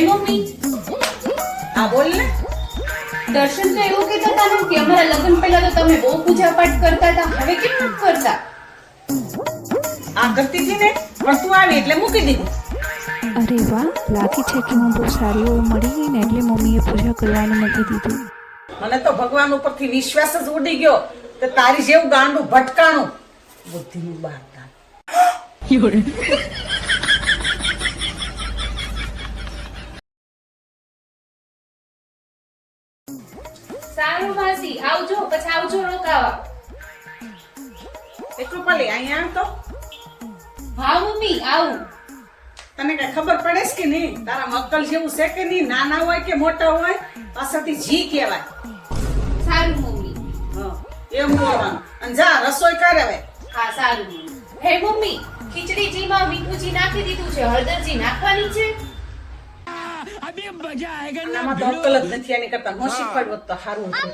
Mummy, હા બોલ ને. દર્શન તો એવું કહેતા હતા ને કે અમારા લગ્ન પહેલા તો તમે બહુ પૂજા પાઠ કરતા હતા, હવે કેમ નથી કરતા? આ કરતી હતી ને, પણ તું આવી એટલે મૂકી દીધી. અરે વાહ, લાગે છે કે હું બહુ સારી એવું મળી ગઈ ને એટલે મમ્મીએ પૂજા કરવાનું મૂકી દીધું. મને તો ભગવાન ઉપરથી વિશ્વાસ જ ઉડી ગયો કે તારી જેવું ગાંડું ભટકાણું બુદ્ધિનું બહાર કાઢ. સારું માસી, આવજો, પછી આવજો રોકાવા. એટલું ભલે અહીંયા આવ તો હા મમ્મી, આવું. તને કઈ ખબર પડે છે કે નહીં? તારા અક્કલ જેવું છે કે નહીં? નાના હોય કે મોટા હોય પાછળથી જી કહેવાય. સારું મમ્મી. હા, એમ બોલવાનું. અને જા રસોઈ કરે હવે. હા સારું મમ્મી. હે મમ્મી, ખીચડીજીમાં મીઠુંજી નાખી દીધું છે, હળદરજી નાખવાની છે? આનામાં તો અક્કલ જ નથી, એની કરતા ન શીખવાડવું તો સારું હતું.